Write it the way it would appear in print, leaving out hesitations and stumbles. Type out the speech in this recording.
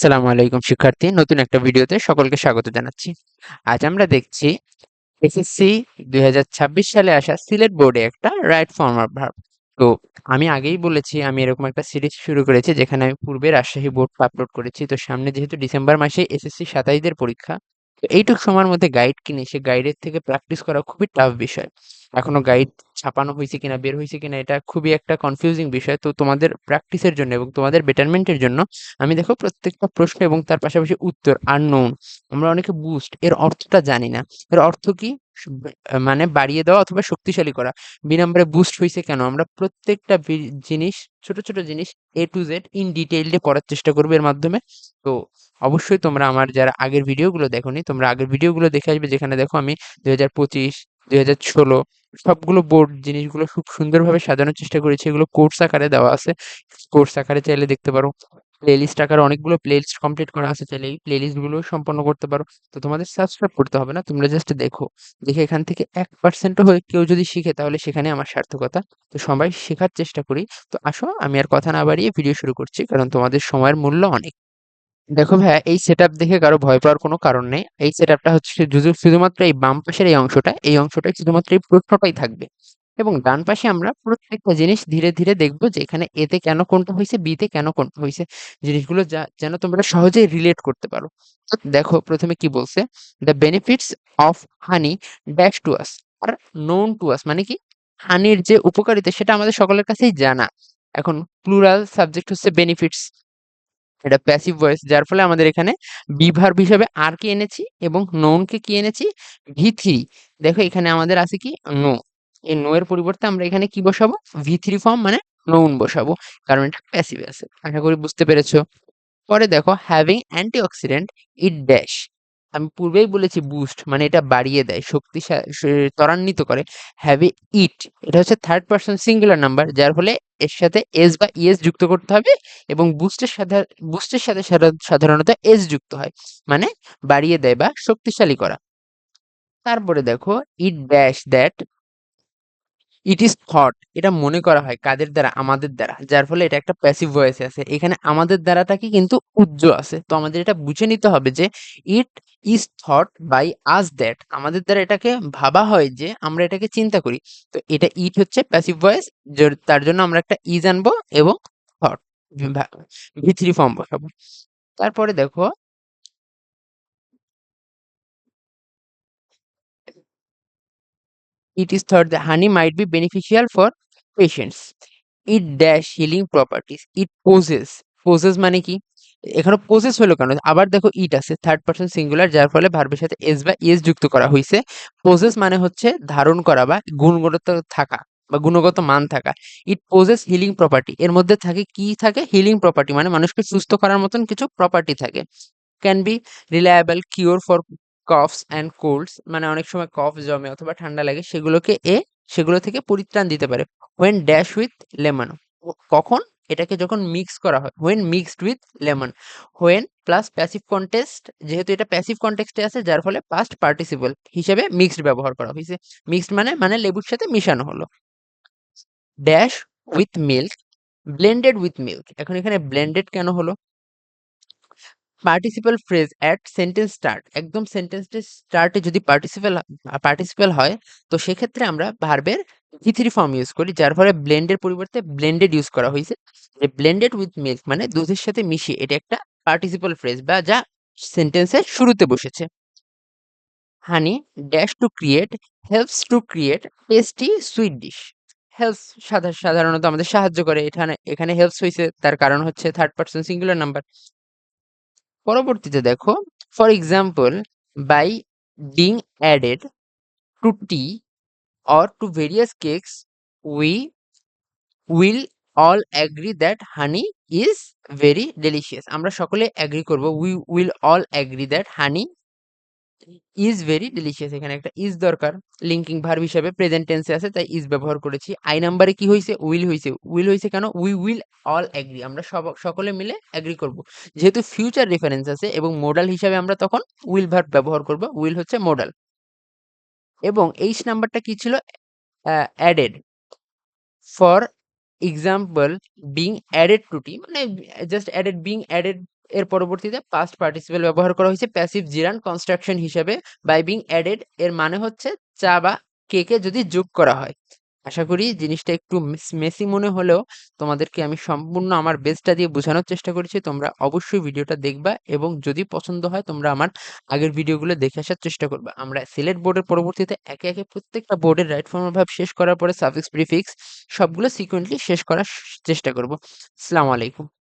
আসসালামু আলাইকুম শিক্ষার্থী, নতুন একটা ভিডিওতে সকলকে স্বাগত জানাচ্ছি। আজ আমরা দেখছি এসএসসি 2026 সালে আসা সিলেট বোর্ডে একটা রাইট ফরমাল ভার্ব। তো আমি আগেই বলেছি আমি এরকম একটা সিরিজ শুরু করেছি যেখানে আমি পূর্বে রাজশাহী বোর্ড আপলোড করেছি। তো সামনে যেহেতু ডিসেম্বর মাসে এসএসসি 27দের পরীক্ষা, তো এইটুক সময়ের মধ্যে গাইড কিনে সে গাইডের থেকে প্র্যাকটিস করা খুবই টাফ বিষয়। এখনো গাইড ছাপানো হয়েছে কিনা, বের হয়েছে কিনা, এটা খুবই একটা কনফিউজিং বিষয়। তো তোমাদের প্র্যাকটিসের জন্য এবং তোমাদের বেটারমেন্টের জন্য আমি দেখো প্রত্যেকটা প্রশ্ন এবং তার পাশাপাশি উত্তর আননোন, আমরা অনেকে বুস্ট এর অর্থটা জানি না। এর অর্থ কি? মানে বাড়িয়ে দেওয়া অথবা শক্তিশালী করা। নম্বরে বুস্ট হইছে কেন? আমরা প্রত্যেকটা জিনিস, ছোট ছোট জিনিস এ টু জেড ইন ডিটেইলডে পড়ার চেষ্টা করবো এর মাধ্যমে। তো অবশ্যই তোমরা আমার যারা আগের ভিডিওগুলো দেখোনি, তোমরা আগের ভিডিওগুলো দেখে আসবে, যেখানে দেখো আমি 2025, 2016 সবগুলো বোর্ড জিনিসগুলো খুব সুন্দরভাবে সাজানোর চেষ্টা করেছি। এগুলো কোর্স আকারে দেওয়া আছে, কোর্স আকারে চাইলে দেখতে পারো। প্লেলিস্ট আকারে অনেকগুলো প্লেলিস্ট কমপ্লিট করা আছে, চাইলে এই প্লেলিস্ট গুলো সম্পন্ন করতে পারো। তো তোমাদের সাবস্ক্রাইব করতে হবে না, তোমরা জাস্ট দেখো। দেখে এখান থেকে 1%ও হয়ে কেউ যদি শিখে তাহলে সেখানে আমার সার্থকতা। তো সবাই শেখার চেষ্টা করি। তো আসো, আমি আর কথা না বাড়িয়ে ভিডিও শুরু করছি, কারণ তোমাদের সময়ের মূল্য অনেক। দেখো ভাইয়া, এই সেটআপ দেখে কারো ভয় পাওয়ার কোনো কারণ নেই। এই সেটআপটা হচ্ছে শুধুমাত্র এই বাম পাশের এই অংশটাই শুধুমাত্র এই প্রশ্নটাই থাকবে। এবং ডান পাশে আমরা প্রত্যেকটা জিনিস ধীরে ধীরে দেখবো, যে এখানে এতে কেন কোনটা হয়েছে, বিতে কেন কোনটা হয়েছে, জিনিসগুলো যেন তোমরা সহজেই রিলেট করতে পারো। তো দেখো প্রথমে কি বলছে, the benefits of honey dash to us are known to us, মানে কি হানির যে উপকারিতা সেটা আমাদের সকলের কাছেই জানা। এখন প্লুরাল সাবজেক্ট হচ্ছে বেনিফিটস, এটা প্যাসিভ ভয়েস, যার ফলে আমাদের এখানে বি ভার্ব হিসাবে আর কে এনেছি এবং নোন কে কি এনেছি, ভি থ্রি। দেখো এখানে আমাদের আছে কি, নো। এই নো এর পরিবর্তে আমরা এখানে কি বসাবো, ভি থ্রি ফর্ম মানে নোন বসাবো, কারণ এটা প্যাসিভ আছে। আশা করি বুঝতে পেরেছো। পরে দেখো হ্যাভিং অ্যান্টিঅক্সিডেন্ট ইট ড্যাশ, আমি পূর্বেই বলেছি বুস্ট মানে এটা বাড়িয়ে দেয়, ত্বরান্বিত করে। হ্যাভ ইট, এটা হচ্ছে থার্ড পারসন সিঙ্গুলার নাম্বার, যার ফলে এর সাথে এস বা ইএস যুক্ত করতে হবে, এবং বুস্টের সাথে সাধারণত এস যুক্ত হয়, মানে বাড়িয়ে দেয় বা শক্তিশালী করা। তারপরে দেখো it dash that it is thought, এটা মনে করা হয় কাদের দ্বারা, আমাদের দ্বারা, যার ফলে এটা একটা প্যাসিভ ভয়েসে আছে। এখানে আমাদের দ্বারাটা কি কিন্তু উজ্জ আছে, তো আমাদের এটা বুঝে নিতে হবে যে it is thought by us that, আমাদের দ্বারা এটাকে ভাবা হয়, যে আমরা এটাকে চিন্তা করি। তো এটা ইট হচ্ছে প্যাসিভ ভয়েস, তার জন্য আমরা একটা ইজ আনবো এবং থট ভি থ্রি ফর্ম বসাবো। তারপরে দেখো it is thought that honey might be beneficial for patients. It dash healing properties. It possess মানে কি? এখানে possess হলো কেন? আবার দেখো ইট আছে থার্ড পারসন সিঙ্গুলার, যার ফলে ভার্বের সাথে এস বা ইএস যুক্ত করা হয়েছে। possess মানে হচ্ছে ধারণ করা বা গুণগত থাকা বা গুণগত মান থাকা। ইট পোজেস হিলিং প্রপার্টি, এর মধ্যে থাকে কি, থাকে হিলিং প্রপার্টি, মানে মানুষকে সুস্থ করার মতন কিছু প্রপার্টি থাকে। Can be reliable cure for coughs and colds, মানে অনেক সময় কফ জমে অথবা ঠান্ডা লাগে, সেগুলো থেকে পরিত্রাণ দিতে পারে। হোয়েন ড্যাশ উইথ লেমন, কখন, এটাকে যখন মিক্স করা হয়, when mixed with lemon. When plus passive context, যেহেতু এটা প্যাসিভ কন্টেক্সটে আছে, যার ফলে পাস্ট পার্টিসিপল হিসেবে মিক্সড ব্যবহার করা হয়েছে। মিক্সড মানে লেবুর সাথে মিশানো হলো। Dash with milk, blended with milk, এখন এখানে ব্লেন্ডেড কেন হলো? Participle phrase at sentence start, একদম সেন্টেন্সের স্টার্টে যদি পার্টিসিপাল হয়, তো সেক্ষেত্রে আমরা ভার্বের ভি থ্রি ফর্ম ইউজ করি, যার ফলে ব্লেন্ডের পরিবর্তে ব্লেন্ডেড ইউজ করা হয়েছে। যে ব্লেন্ডেড উইথ মিল্ক মানে দুধের সাথে মিশিয়ে, এটা একটা পার্টিসিপাল ফ্রেজ বা যা সেন্টেন্সের শুরুতে বসেছে। Honey dash to create, helps to create tasty sweet dish. Helps সাধারণত আমাদের সাহায্য করে, এখানে এখানে হেল্পস হয়েছে, তার কারণ হচ্ছে থার্ড পারসন সিঙ্গুলার নাম্বার। পরবর্তীতে দেখো, for example, by being added to tea or to various cakes, we will all agree that honey is very delicious, আমরা সকলে অ্যাগ্রি করব, we will all agree that honey is very delicious, এখানে একটা is দরকার, linking verb হিসেবে present টেন্সে আছে, তাই ইজ ব্যবহার করেছি। আই নাম্বারে কি হয়েছে, উইল হয়েছে কেন, উই উইল অল এগ্রি, আমরা সকলে মিলে এগ্রি করব। যেহেতু ফিউচার রেফারেন্স আছে এবং মোডাল হিসাবে আমরা তখন উইল ভার্ব ব্যবহার করব, উইল হচ্ছে মোডাল। এবং এইচ নাম্বারটা কি ছিল, added. For example being added to T, মানে জাস্ট অ্যাডেড, বিং অ্যাডেড এর পরবর্তীতে পাস্ট পার্টিসিপেল ব্যবহার করা হয়েছে প্যাসিভ জিরান্ড কনস্ট্রাকশন হিসেবে বাই বিং অ্যাডেড। এর মানে হচ্ছে চা বা কেকে যদি যোগ করা হয়। আশা করি জিনিসটা একটু মেসি মনে হলেও তোমাদেরকে আমি সম্পূর্ণ আমার বেস্টটা দিয়ে বোঝানোর চেষ্টা করেছি। তোমরা অবশ্যই ভিডিওটা দেখবা এবং যদি পছন্দ হয় তোমরা আমার আগের ভিডিওগুলো দেখে আসার চেষ্টা করবা। আমরা সিলেট বোর্ডের পরবর্তীতে একে একে প্রত্যেকটা বোর্ডের রাইট ফর্মের ভাব শেষ করার পরে সাফিক্স প্রিফিক্স সবগুলো সিকোয়েন্টলি শেষ করার চেষ্টা করব। আসসালামু আলাইকুম।